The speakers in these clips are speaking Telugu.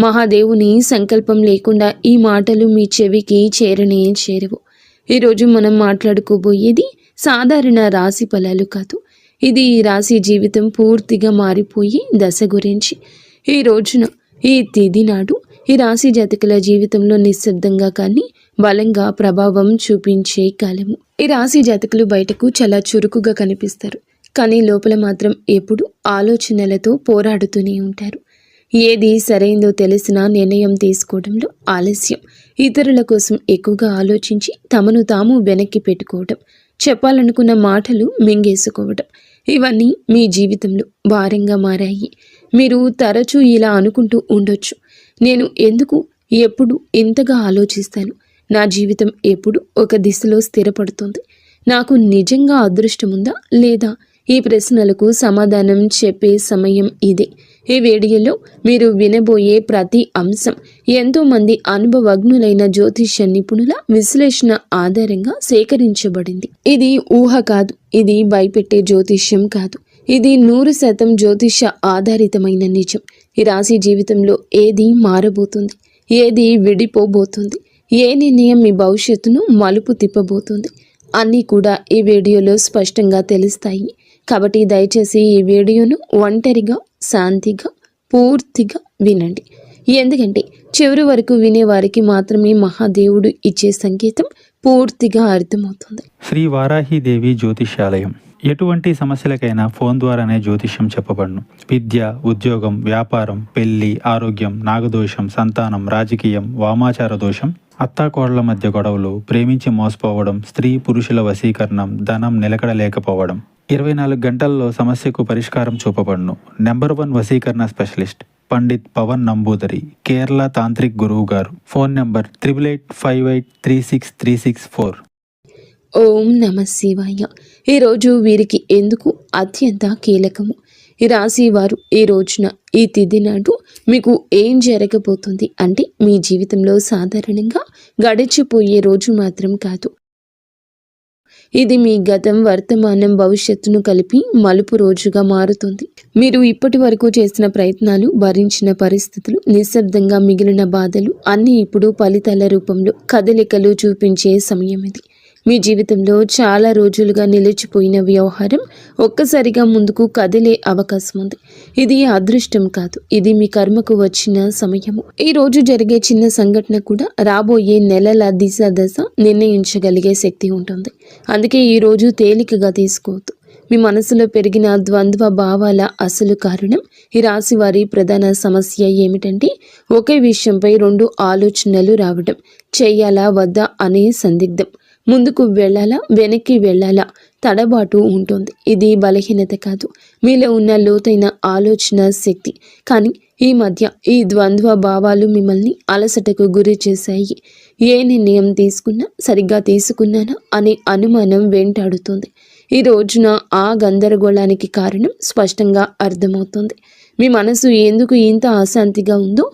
మహాదేవుని సంకల్పం లేకుండా ఈ మాటలు మీ చెవికి చేరనే చేరవు. ఈరోజు మనం మాట్లాడుకోబోయేది సాధారణ రాశి ఫలాలు కాదు. ఇది ఈ రాశి జీవితం పూర్తిగా మారిపోయి దశ గురించి. ఈ రోజున ఈ తిథి నాడు ఈ రాశి జాతకుల జీవితంలో నిశ్శబ్దంగా కానీ బలంగా ప్రభావం చూపించే కాలము. ఈ రాశి జాతకులు బయటకు చాలా చురుకుగా కనిపిస్తారు, కానీ లోపల మాత్రం ఎప్పుడు ఆలోచనలతో పోరాడుతూనే ఉంటారు. ఏది సరైందో తెలిసినా నిర్ణయం తీసుకోవడంలో ఆలస్యం, ఇతరుల కోసం ఎక్కువగా ఆలోచించి తమను తాము వెనక్కి పెట్టుకోవడం, చెప్పాలనుకున్న మాటలు మింగేసుకోవడం, ఇవన్నీ మీ జీవితంలో భారంగా మారాయి. మీరు తరచూ ఇలా అనుకుంటూ ఉండొచ్చు, నేను ఎందుకు ఎప్పుడు ఇంతగా ఆలోచిస్తాను, నా జీవితం ఎప్పుడు ఒక దిశలో స్థిరపడుతుంది, నాకు నిజంగా అదృష్టం ఉందా లేదా? ఈ ప్రశ్నలకు సమాధానం చెప్పే సమయం ఇదే. ఈ వీడియోలో మీరు వినబోయే ప్రతి అంశం ఎంతోమంది అనుభవజ్ఞులైన జ్యోతిష్య నిపుణుల విశ్లేషణ ఆధారంగా సేకరించబడింది. ఇది ఊహ కాదు, ఇది భయపెట్టే జ్యోతిష్యం కాదు, ఇది 100% జ్యోతిష్య ఆధారితమైన నిజం. ఈ రాశి జీవితంలో ఏది మారబోతుంది, ఏది విడిపోబోతుంది, ఏ నిర్ణయం మీ భవిష్యత్తును మలుపు తిప్పబోతుంది అన్నీ కూడా ఈ వీడియోలో స్పష్టంగా తెలుస్తాయి. కాబట్టి దయచేసి ఈ వీడియోను ఒంటరిగా శాంతిగా పూర్తిగా వినండి. ఎందుకంటే చివరి వరకు వినేవారికి మాత్రమే మహాదేవుడు ఇచ్చే సంకేతం పూర్తిగా అర్థమవుతుంది. శ్రీ వారాహిదేవి జ్యోతిష్యాలయం. ఎటువంటి సమస్యలకైనా ఫోన్ ద్వారానే జ్యోతిష్యం చెప్పబడును. విద్య, ఉద్యోగం, వ్యాపారం, పెళ్లి, ఆరోగ్యం, నాగదోషం, సంతానం, రాజకీయం, వామాచార దోషం, అత్తాకోడళ్ల మధ్య గొడవలు, ప్రేమించి మోసపోవడం, స్త్రీ పురుషుల వశీకరణం, ధనం నిలకడ లేకపోవడం, 24 గంటల్లో సమస్యకు పరిష్కారం చూపబడును. నెంబర్ 1 వశీకరణ స్పెషలిస్ట్ పండిత్ పవన్ నంబూదరి, కేరళ తాంత్రిక్ గురువు గారు. Phone number 8858363634. ఓం నమ శివాయ. ఈరోజు వీరికి ఎందుకు అత్యంత కీలకము. ఈ రాశి వారు ఈ రోజున ఈ తిథి నాడు మీకు ఏం జరగబోతుంది అంటే మీ జీవితంలో సాధారణంగా గడిచిపోయే రోజు మాత్రం కాదు, ఇది మీ గతం, వర్తమానం, భవిష్యత్తును కలిపి మలుపు రోజుగా మారుతుంది. మీరు ఇప్పటి వరకు చేసిన ప్రయత్నాలు, భరించిన పరిస్థితులు, నిశ్శబ్దంగా మిగిలిన బాధలు అన్నీ ఇప్పుడు ఫలితాల రూపంలో కదలికలు చూపించే సమయం ఇది. మీ జీవితంలో చాలా రోజులుగా నిలిచిపోయిన వ్యవహారం ఒక్కసారిగా ముందుకు కదిలే అవకాశం ఉంది. ఇది అదృష్టం కాదు, ఇది మీ కర్మకు వచ్చిన సమయము. ఈ రోజు జరిగే చిన్న సంఘటన కూడా రాబోయే నెలల దిశ దశ నిర్ణయించగలిగే శక్తి ఉంటుంది. అందుకే ఈ రోజు తేలికగా తీసుకోవద్దు. మీ మనసులో పెరిగిన ద్వంద్వ భావాల అసలు కారణం ఈ రాశి వారి ప్రధాన సమస్య ఏమిటంటే ఒకే విషయంపై 2 ఆలోచనలు రావడం, చెయ్యాలా వద్దా అనే సందిగ్ధం, ముందుకు వెళ్ళాలా వెనక్కి వెళ్ళాలా తడబాటు ఉంటుంది. ఇది బలహీనత కాదు, మీలో ఉన్న లోతైన ఆలోచన శక్తి. కానీ ఈ మధ్య ఈ ద్వంద్వ భావాలు మిమ్మల్ని అలసటకు గురి చేశాయి. ఏ నిర్ణయం తీసుకున్నా సరిగ్గా తీసుకున్నానా అనే అనుమానం వెంటాడుతుంది. ఈ రోజున ఆ గందరగోళానికి కారణం స్పష్టంగా అర్థమవుతుంది. మీ మనసు ఎందుకు ఇంత అశాంతిగా ఉందో,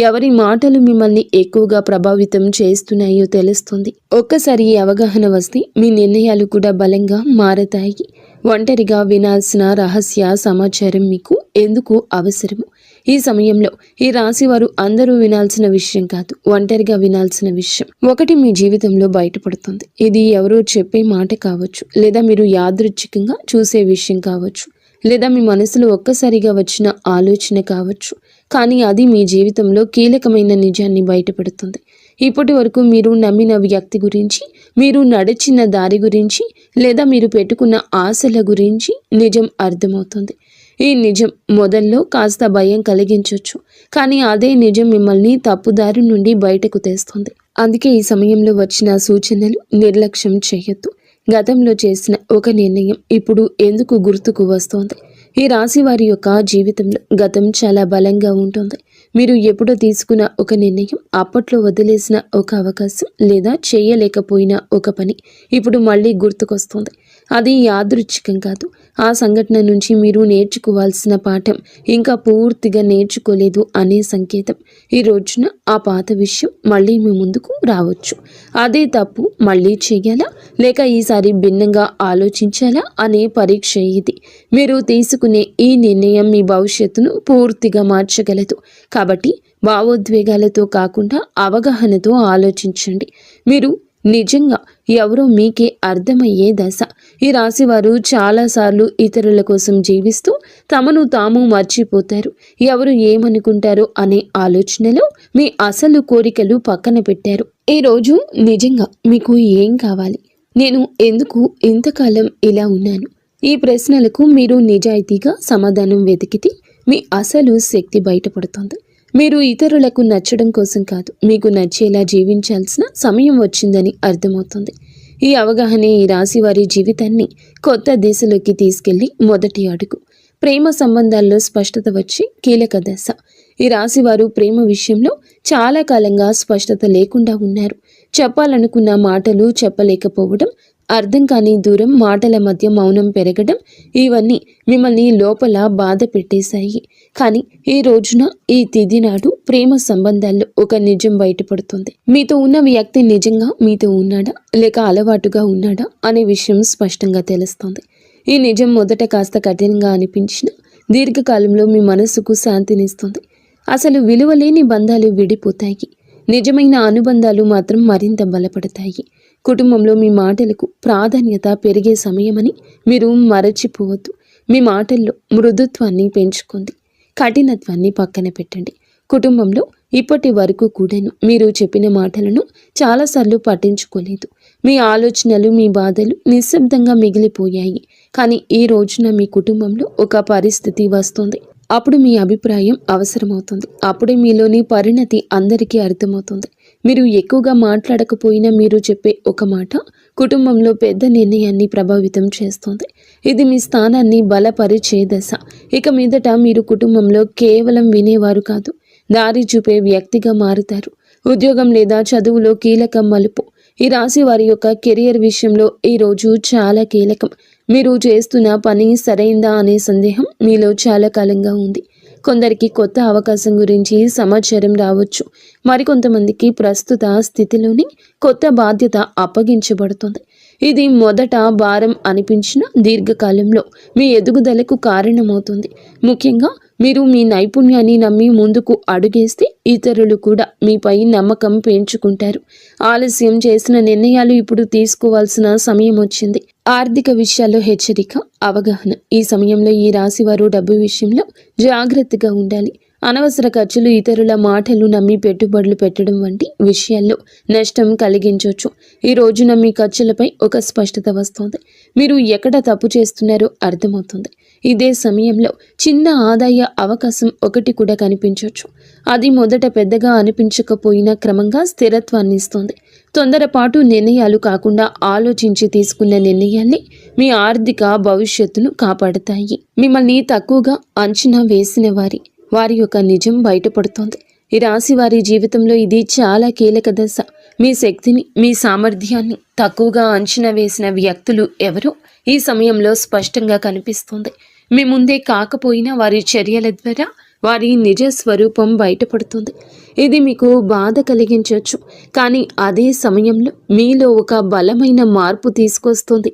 ఎవరి మాటలు మిమ్మల్ని ఎక్కువగా ప్రభావితం చేస్తున్నాయో తెలుస్తుంది. ఒక్కసారి ఈ అవగాహన వస్తే మీ నిర్ణయాలు కూడా బలంగా మారతాయి. ఒంటరిగా వినాల్సిన రహస్య సమాచారం మీకు ఎందుకు అవసరము. ఈ సమయంలో ఈ రాశి వారు అందరూ వినాల్సిన విషయం కాదు, ఒంటరిగా వినాల్సిన విషయం ఒకటి మీ జీవితంలో బయటపడుతుంది. ఇది ఎవరో చెప్పే మాట కావచ్చు, లేదా మీరు యాదృచ్ఛికంగా చూసే విషయం కావచ్చు, లేదా మీ మనసులో ఒక్కసారిగా వచ్చిన ఆలోచన కావచ్చు. కానీ అది మీ జీవితంలో కీలకమైన నిజాన్ని బయటపెడుతుంది. ఇప్పటి వరకు మీరు నమ్మిన వ్యక్తి గురించి, మీరు నడిచిన దారి గురించి, లేదా మీరు పెట్టుకున్న ఆశల గురించి నిజం అర్థమవుతుంది. ఈ నిజం మొదల్లో కాస్త భయం కలిగించవచ్చు, కానీ అదే నిజం మిమ్మల్ని తప్పుదారి నుండి బయటకు తెస్తుంది. అందుకే ఈ సమయంలో వచ్చిన సూచనలు నిర్లక్ష్యం చేయొద్దు. గతంలో చేసిన ఒక నిర్ణయం ఇప్పుడు ఎందుకు గుర్తుకు వస్తోంది. ఈ రాశి వారి యొక్క జీవితంలో గతం చాలా బలంగా ఉంటుంది. మీరు ఎప్పుడో తీసుకున్న ఒక నిర్ణయం, అప్పట్లో వదిలేసిన ఒక అవకాశం, లేదా చేయలేకపోయిన ఒక పని ఇప్పుడు మళ్ళీ గుర్తుకొస్తుంది. అది యాదృచ్ఛికం కాదు. ఆ సంఘటన నుంచి మీరు నేర్చుకోవాల్సిన పాఠం ఇంకా పూర్తిగా నేర్చుకోలేదు అనే సంకేతం. ఈ రోజున ఆ పాత విషయం మళ్ళీ మీ ముందుకు రావచ్చు. అదే తప్పు మళ్ళీ చేయాలా లేక ఈసారి భిన్నంగా ఆలోచించాలా అనే పరీక్ష ఇది. మీరు తీసుకునే ఈ నిర్ణయం మీ భవిష్యత్తును పూర్తిగా మార్చగలదు. కాబట్టి భావోద్వేగాలతో కాకుండా అవగాహనతో ఆలోచించండి. మీరు నిజంగా ఎవరో మీకే అర్థమయ్యే దశ. ఈ రాశివారు చాలాసార్లు ఇతరుల కోసం జీవిస్తూ తమను తాము మర్చిపోతారు. ఎవరు ఏమనుకుంటారో అనే ఆలోచనలో మీ అసలు కోరికలు పక్కన పెట్టారు. ఈరోజు నిజంగా మీకు ఏం కావాలి? నేను ఎందుకు ఇంతకాలం ఇలా ఉన్నాను? ఈ ప్రశ్నలకు మీరు నిజాయితీగా సమాధానం వెతికితే మీ అసలు శక్తి బయటపడుతుంది. మీరు ఇతరులకు నచ్చడం కోసం కాదు, మీకు నచ్చేలా జీవించాల్సిన సమయం వచ్చిందని అర్థమవుతుంది. ఈ అవగాహనే ఈ రాశి వారి జీవితాన్ని కొత్త దిశలోకి తీసుకెళ్లి మొదటి అడుగు. ప్రేమ సంబంధాల్లో స్పష్టత వచ్చి కీలక దశ. ఈ రాశి వారు ప్రేమ విషయంలో చాలా కాలంగా స్పష్టత లేకుండా ఉన్నారు. చెప్పాలనుకున్న మాటలు చెప్పలేకపోవడం, అర్థం కాని దూరం, మాటల మధ్య మౌనం పెరగడం, ఇవన్నీ మిమ్మల్ని లోపల బాధ పెట్టేశాయి. కానీ ఈ రోజున ఈ తిథి నాడు ప్రేమ సంబంధాల్లో ఒక నిజం బయటపడుతుంది. మీతో ఉన్న వ్యక్తి నిజంగా మీతో ఉన్నాడా లేక అలవాటుగా ఉన్నాడా అనే విషయం స్పష్టంగా తెలుస్తుంది. ఈ నిజం మొదట కాస్త కఠినంగా అనిపించినా దీర్ఘకాలంలో మీ మనసుకు శాంతినిస్తుంది. అసలు విలువలేని బంధాలు విడిపోతాయి. నిజమైన అనుబంధాలు మాత్రం మరింత బలపడతాయి. కుటుంబంలో మీ మాటలకు ప్రాధాన్యత పెరిగే సమయమని మీరు మరచిపోవద్దు. మీ మాటల్లో మృదుత్వాన్ని పెంచుకోండి, కఠినత్వాన్ని పక్కన పెట్టండి. కుటుంబంలో ఇప్పటి వరకు కూడాను మీరు చెప్పిన మాటలను చాలాసార్లు పట్టించుకోలేదు. మీ ఆలోచనలు, మీ బాధలు నిశ్శబ్దంగా మిగిలిపోయాయి. కానీ ఈ రోజున మీ కుటుంబంలో ఒక పరిస్థితి వస్తుంది. అప్పుడు మీ అభిప్రాయం అవసరమవుతుంది. అప్పుడే మీలోని పరిణతి అందరికీ అర్థమవుతుంది. మీరు ఎక్కువగా మాట్లాడకపోయినా మీరు చెప్పే ఒక మాట కుటుంబంలో పెద్ద నిర్ణయాన్ని ప్రభావితం చేస్తుంది. ఇది మీ స్థానాన్ని బలపరిచే దశ. ఇక మీదట మీరు కుటుంబంలో కేవలం వినేవారు కాదు, దారి చూపే వ్యక్తిగా మారుతారు. ఉద్యోగం లేదా చదువులో కీలక మలుపు. ఈ రాశి వారి యొక్క కెరియర్ విషయంలో ఈ రోజు చాలా కీలకం. మీరు చేస్తున్న పని సరైందా అనే సందేహం మీలో చాలా కాలంగా ఉంది. కొందరికి కొత్త అవకాశం గురించి సమాచారం రావచ్చు. మరికొంతమందికి ప్రస్తుత స్థితిలోని కొత్త బాధ్యత అప్పగించబడుతుంది. ఇది మొదట భారం అనిపించిన దీర్ఘకాలంలో మీ ఎదుగుదలకు కారణమవుతుంది. ముఖ్యంగా మీరు మీ నైపుణ్యాన్ని నమ్మి ముందుకు అడుగేస్తే ఇతరులు కూడా మీపై నమ్మకం పెంచుకుంటారు. ఆలస్యం చేసిన నిర్ణయాలు ఇప్పుడు తీసుకోవాల్సిన సమయం వచ్చింది. ఆర్థిక విషయాల్లో హెచ్చరిక, అవగాహన. ఈ సమయంలో ఈ రాశివారు డబ్బు విషయంలో జాగ్రత్తగా ఉండాలి. అనవసర ఖర్చులు, ఇతరుల మాటలు నమ్మి పెట్టుబడులు పెట్టడం వంటి విషయాల్లో నష్టం కలిగించవచ్చు. ఈ రోజున మీ ఖర్చులపై ఒక స్పష్టత వస్తుంది. మీరు ఎక్కడ తప్పు చేస్తున్నారో అర్థమవుతుంది. ఇదే సమయంలో చిన్న ఆదాయ అవకాశం ఒకటి కూడా కనిపించవచ్చు. అది మొదట పెద్దగా అనిపించకపోయినా క్రమంగా స్థిరత్వాన్ని ఇస్తుంది. తొందరపాటు నిర్ణయాలు కాకుండా ఆలోచించి తీసుకున్న నిర్ణయాన్ని మీ ఆర్థిక భవిష్యత్తును కాపాడతాయి. మిమ్మల్ని తక్కువగా అంచనా వేసిన వారి యొక్క నిజం బయటపడుతోంది. ఈ రాశి వారి జీవితంలో ఇది చాలా కీలక దశ. మీ శక్తిని, మీ సామర్థ్యాన్ని తక్కువగా అంచనా వేసిన వ్యక్తులు ఎవరో ఈ సమయంలో స్పష్టంగా కనిపిస్తుంది. మీ ముందే కాకపోయినా వారి చర్యల ద్వారా వారి నిజ స్వరూపం బయటపడుతుంది. ఇది మీకు బాధ కలిగించవచ్చు, కానీ అదే సమయంలో మీలో ఒక బలమైన మార్పు తీసుకొస్తుంది.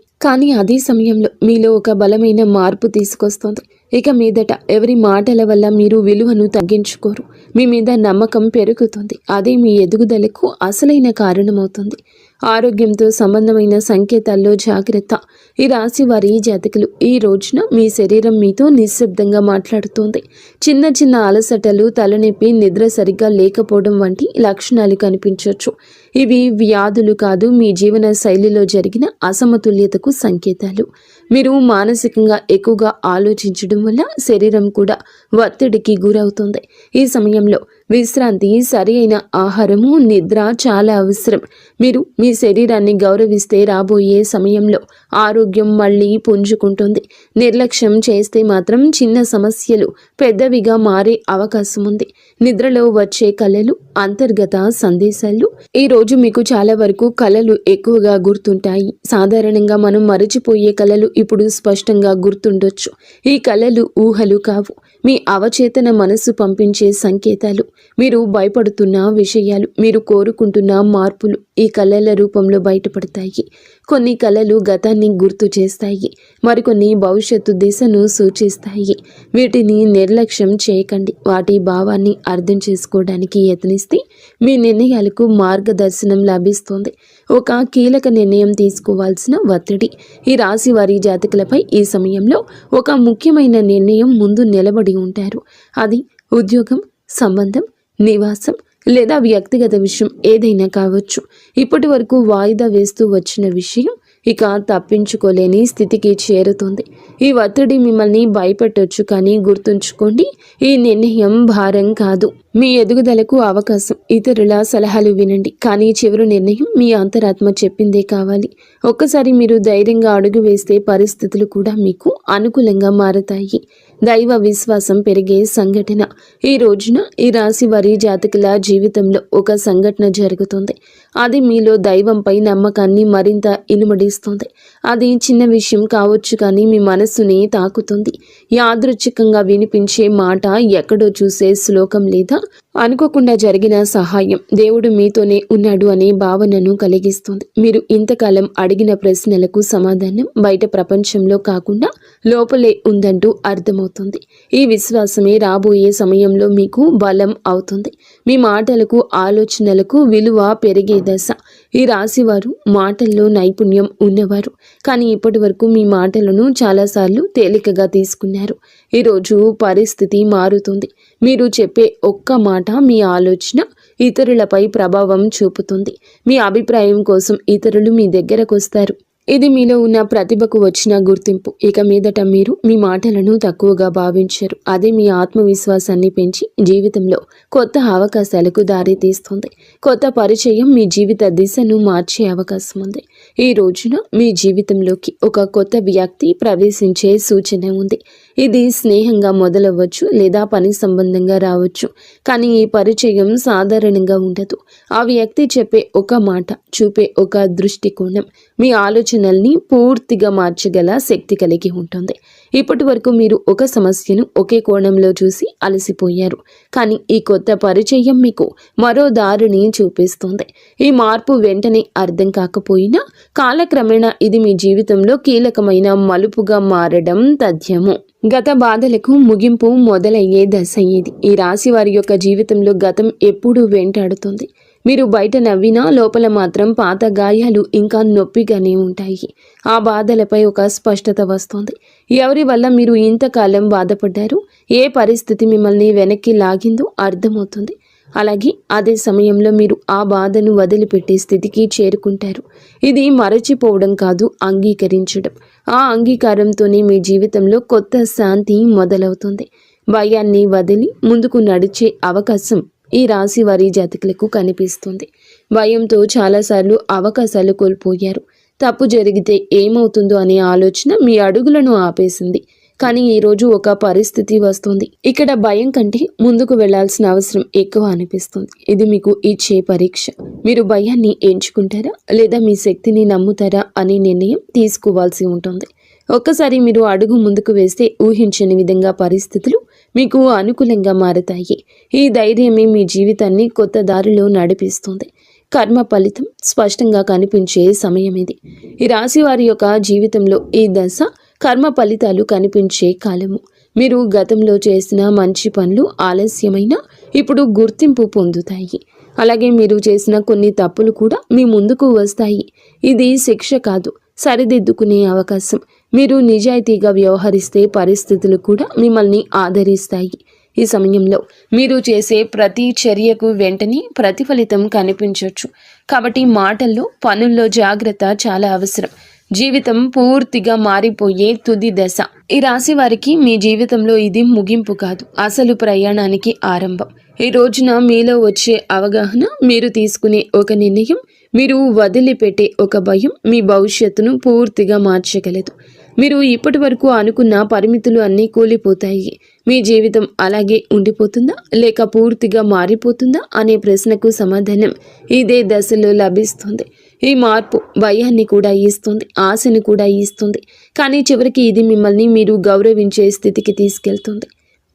ఇక మీదట ఎవరి మాటల వల్ల మీరు విలువను తగ్గించుకోరు. మీ మీద నమ్మకం పెరుగుతుంది. అదే మీ ఎదుగుదలకు అసలైన కారణమవుతుంది. ఆరోగ్యంతో సంబంధమైన సంకేతాల్లో జాగ్రత్త. ఈ రాశి వారి జాతకులు ఈ రోజున మీ శరీరం మీతో నిశ్శబ్దంగా మాట్లాడుతోంది. చిన్న చిన్న అలసటలు, తలనొప్పి, నిద్ర సరిగ్గా లేకపోవడం వంటి లక్షణాలు కనిపించవచ్చు. ఇవి వ్యాధులు కాదు, మీ జీవన శైలిలో జరిగిన అసమతుల్యతకు సంకేతాలు. మీరు మానసికంగా ఎక్కువగా ఆలోచించడం వల్ల శరీరం కూడా ఒత్తిడికి గురవుతుంది. ఈ సమయంలో విశ్రాంతి, సరి అయిన ఆహారము, నిద్ర చాలా అవసరం. మీరు మీ శరీరాన్ని గౌరవిస్తే రాబోయే సమయంలో ఆరోగ్యం మళ్ళీ పుంజుకుంటుంది. నిర్లక్ష్యం చేస్తే మాత్రం చిన్న సమస్యలు పెద్దవిగా మారే అవకాశం ఉంది. నిద్రలో వచ్చే కలలు, అంతర్గత సందేశాలు ఈ రోజు ఈరోజు మీకు చాలా వరకు కలలు ఎక్కువగా గుర్తుంటాయి. సాధారణంగా మనం మరచిపోయే కలలు ఇప్పుడు స్పష్టంగా గుర్తుండొచ్చు. ఈ కలలు ఊహలు కావు, మీ అవచేతన మనసు పంపించే సంకేతాలు. మీరు భయపడుతున్న విషయాలు, మీరు కోరుకుంటున్న మార్పులు ఈ కలల రూపంలో బయటపడతాయి. కొన్ని కలలు గతాన్ని గుర్తు చేస్తాయి, మరికొన్ని భవిష్యత్తు దిశను సూచిస్తాయి. వీటిని నిర్లక్ష్యం చేయకండి. వాటి భావాన్ని అర్థం చేసుకోవడానికి యత్నిస్తే మీ నిర్ణయాలకు మార్గదర్శనం లభిస్తుంది. ఒక కీలక నిర్ణయం తీసుకోవాల్సిన ఒత్తిడి. ఈ రాశి వారి జాతకులపై ఈ సమయంలో ఒక ముఖ్యమైన నిర్ణయం ముందు నిలబడి ఉంటారు. అది ఉద్యోగం, సంబంధం, నివాసం లేదా వ్యక్తిగత విషయం ఏదైనా కావచ్చు. ఇప్పటి వరకు వాయిదా వేస్తూ వచ్చిన విషయం ఇక తప్పించుకోలేని స్థితికి చేరుతుంది. ఈ ఒత్తిడి మిమ్మల్ని భయపెట్టొచ్చు, కానీ గుర్తుంచుకోండి, ఈ నిర్ణయం భారం కాదు, మీ ఎదుగుదలకు అవకాశం. ఇతరుల సలహాలు వినండి, కానీ చివరి నిర్ణయం మీ అంతరాత్మ చెప్పిందే కావాలి. ఒక్కసారి మీరు ధైర్యంగా అడుగు వేస్తే పరిస్థితులు కూడా మీకు అనుకూలంగా మారతాయి. దైవ విశ్వాసం పెరిగే సంఘటన. ఈ రోజున ఈ రాశి వారి జాతకుల జీవితంలో ఒక సంఘటన జరుగుతుంది. అది మీలో దైవంపై నమ్మకాన్ని మరింత ఇనుమడిస్తుంది. అది చిన్న విషయం కావచ్చు, కానీ మీ మనస్సుని తాకుతుంది. యాదృచ్ఛికంగా వినిపించే మాట, ఎక్కడో చూసే శ్లోకం లేదా అనుకోకుండా జరిగిన సహాయం దేవుడు మీతోనే ఉన్నాడు అనే భావనను కలిగిస్తుంది. మీరు ఇంతకాలం అడిగిన ప్రశ్నలకు సమాధానం బయట ప్రపంచంలో కాకుండా లోపలే ఉందంటూ అర్థమవుతుంది. ఈ విశ్వాసమే రాబోయే సమయంలో మీకు బలం అవుతుంది. మీ మాటలకు, ఆలోచనలకు విలువ పెరిగే దశ. ఈ రాశివారు మాటల్లో నైపుణ్యం ఉన్నవారు, కానీ ఇప్పటి వరకు మీ మాటలను చాలాసార్లు తేలికగా తీసుకున్నారు. ఈరోజు పరిస్థితి మారుతుంది. మీరు చెప్పే ఒక్క మాట, మీ ఆలోచన ఇతరులపై ప్రభావం చూపుతుంది. మీ అభిప్రాయం కోసం ఇతరులు మీ దగ్గరకు వస్తారు. ఇది మీలో ఉన్న ప్రతిభకు వచ్చిన గుర్తింపు. ఇక మీదట మీరు మీ మాటలను తక్కువగా భావించరు. అదే మీ ఆత్మవిశ్వాసాన్ని పెంచి జీవితంలో కొత్త అవకాశాలకు దారి తీస్తుంది. కొత్త పరిచయం మీ జీవిత దిశను మార్చే అవకాశం ఉంది. ఈ రోజున మీ జీవితంలోకి ఒక కొత్త వ్యక్తి ప్రవేశించే సూచన ఉంది. ఇది స్నేహంగా మొదలవ్వచ్చు లేదా పని సంబంధంగా రావచ్చు, కానీ ఈ పరిచయం సాధారణంగా ఉండదు. ఆ వ్యక్తి చెప్పే ఒక మాట, చూపే ఒక దృష్టికోణం మీ ఆలోచనల్ని పూర్తిగా మార్చగల శక్తి కలిగి ఉంటుంది. ఇప్పటి వరకు మీరు ఒక సమస్యను ఒకే కోణంలో చూసి అలసిపోయారు, కానీ ఈ కొత్త పరిచయం మీకు మరో దారిని చూపిస్తుంది. ఈ మార్పు వెంటనే అర్థం కాకపోయినా కాలక్రమేణా ఇది మీ జీవితంలో కీలకమైన మలుపుగా మారడం తథ్యము. గత బాధలకు ముగింపు మొదలయ్యే దశ ఇది. ఈ రాశి వారి యొక్క జీవితంలో గతం ఎప్పుడూ వెంటాడుతుంది. మీరు బయట నవ్వినా లోపల మాత్రం పాత గాయాలు ఇంకా నొప్పిగానే ఉంటాయి. ఆ బాధలపై ఒక స్పష్టత వస్తుంది. ఎవరి వల్ల మీరు ఇంతకాలం బాధపడ్డారు, ఏ పరిస్థితి మిమ్మల్ని వెనక్కి లాగిందో అర్థమవుతుంది. అలాగే అదే సమయంలో మీరు ఆ బాధను వదిలిపెట్టే స్థితికి చేరుకుంటారు. ఇది మరచిపోవడం కాదు, అంగీకరించడం. ఆ అంగీకారంతోనే మీ జీవితంలో కొత్త శాంతి మొదలవుతుంది. భయాన్ని వదిలి ముందుకు నడిచే అవకాశం ఈ రాశి వారి జాతకులకు కనిపిస్తుంది. భయంతో చాలాసార్లు అవకాశాలు కోల్పోయారు. తప్పు జరిగితే ఏమవుతుందో అనే ఆలోచన మీ అడుగులను ఆపేసింది. కానీ ఈరోజు ఒక పరిస్థితి వస్తుంది. ఇక్కడ భయం కంటే ముందుకు వెళ్లాల్సిన అవసరం ఎక్కువ అనిపిస్తుంది. ఇది మీకు ఇచ్చే పరీక్ష. మీరు భయాన్ని ఎంచుకుంటారా లేదా మీ శక్తిని నమ్ముతారా అనే నిర్ణయం తీసుకోవాల్సి ఉంటుంది. ఒక్కసారి మీరు అడుగు ముందుకు వేస్తే ఊహించని విధంగా పరిస్థితులు మీకు అనుకూలంగా మారతాయి. ఈ ధైర్యమే మీ జీవితాన్ని కొత్త దారిలో నడిపిస్తుంది. కర్మ ఫలితం స్పష్టంగా కనిపించే సమయం ఇది. ఈ రాశి వారి యొక్క జీవితంలో ఈ దశ కర్మ ఫలితాలు కనిపించే కాలము. మీరు గతంలో చేసిన మంచి పనులు ఆలస్యమైన ఇప్పుడు గుర్తింపు పొందుతాయి. అలాగే మీరు చేసిన కొన్ని తప్పులు కూడా మీ ముందుకు వస్తాయి. ఇది శిక్ష కాదు, సరిదిద్దుకునే అవకాశం. మీరు నిజాయితీగా వ్యవహరిస్తే పరిస్థితులు కూడా మిమ్మల్ని ఆదరిస్తాయి. ఈ సమయంలో మీరు చేసే ప్రతి చర్యకు వెంటనే ప్రతిఫలితం కనిపించవచ్చు. కాబట్టి మాటల్లో, పనుల్లో జాగ్రత్త చాలా అవసరం. జీవితం పూర్తిగా మారిపోయే తుది దశ. ఈ రాశి వారికి మీ జీవితంలో ఇది ముగింపు కాదు, అసలు ప్రయాణానికి ఆరంభం. ఈ రోజున మీలో వచ్చే అవగాహన, మీరు తీసుకునే ఒక నిర్ణయం, మీరు వదిలిపెట్టే ఒక భయం మీ భవిష్యత్తును పూర్తిగా మార్చగలదు. మీరు ఇప్పటి వరకు అనుకున్న పరిమితులు అన్నీ కూలిపోతాయి. మీ జీవితం అలాగే ఉండిపోతుందా లేక పూర్తిగా మారిపోతుందా అనే ప్రశ్నకు సమాధానం ఇదే దశలో లభిస్తుంది. ఈ మార్పు భయాన్ని కూడా ఇస్తుంది, ఆశని కూడా ఇస్తుంది. కానీ చివరికి ఇది మిమ్మల్ని మీరు గౌరవించే స్థితికి తీసుకెళ్తుంది.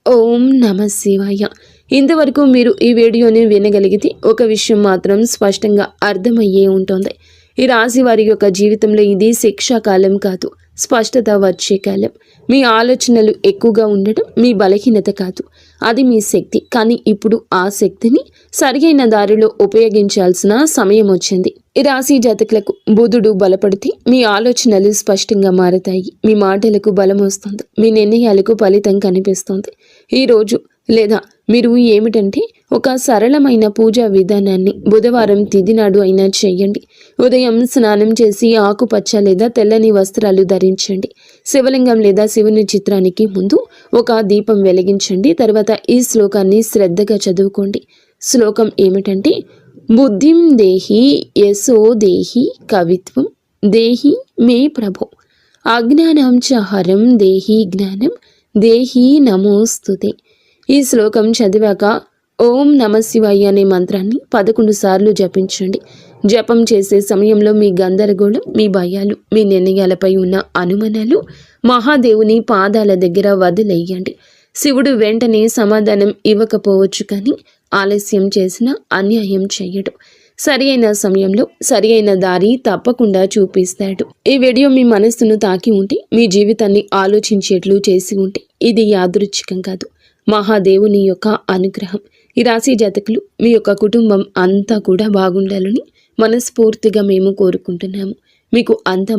ఓం నమ శివాయ. ఇంతవరకు మీరు ఈ వీడియోని వినగలిగితే ఒక విషయం మాత్రం స్పష్టంగా అర్థమయ్యే ఉంటుంది. ఈ రాశి వారి యొక్క జీవితంలో ఇది శిక్షాకాలం కాదు, స్పష్టత వచ్చే కాలం. మీ ఆలోచనలు ఎక్కువగా ఉండటం మీ బలహీనత కాదు, అది మీ శక్తి. కానీ ఇప్పుడు ఆ శక్తిని సరియైన దారిలో ఉపయోగించాల్సిన సమయం వచ్చింది. ఈ రాశి జాతకులకు బుధుడు బలపడితే మీ ఆలోచనలు స్పష్టంగా మారతాయి, మీ మాటలకు బలం వస్తుంది, మీ నిర్ణయాలకు ఫలితం కనిపిస్తుంది. ఈరోజు లేదా మీరు ఏమిటంటే ఒక సరళమైన పూజా విధానాన్ని బుధవారం తిథి నాడు అయినా చేయండి. ఉదయం స్నానం చేసి ఆకుపచ్చ లేదా తెల్లని వస్త్రాలు ధరించండి. శివలింగం లేదా శివుని చిత్రానికి ముందు ఒక దీపం వెలిగించండి. తర్వాత ఈ శ్లోకాన్ని శ్రద్ధగా చదువుకోండి. శ్లోకం ఏమిటంటే, బుద్ధిం దేహి యశో దేహి కవిత్వం దేహి మే ప్రభో అజ్ఞానం చ హరం దేహి జ్ఞానం దేహి నమోస్తుతే. ఈ శ్లోకం చదివాక ఓం నమ శివాయ అనే మంత్రాన్ని 11 సార్లు జపించండి. జపం చేసే సమయంలో మీ గందరగోళం, మీ భయాలు, మీ నిర్ణయాలపై ఉన్న అనుమానాలు మహాదేవుని పాదాల దగ్గర వదిలేయండి. శివుడు వెంటనే సమాధానం ఇవ్వకపోవచ్చు, కానీ ఆలస్యం చేసిన అన్యాయం చెయ్యడు. సరి అయిన సమయంలో సరి అయిన దారి తప్పకుండా చూపిస్తాడు. ఈ వీడియో మీ మనస్సును తాకి ఉంటే, మీ జీవితాన్ని ఆలోచించేట్లు చేసి ఉంటే ఇది యాదృచ్ఛికం కాదు, మహాదేవుని యొక్క అనుగ్రహం. ఈ రాశి జాతకులు మీ యొక్క కుటుంబం అంతా కూడా బాగుండాలని మనస్ఫూర్తిగా మేము కోరుకుంటున్నాము. మీకు అంత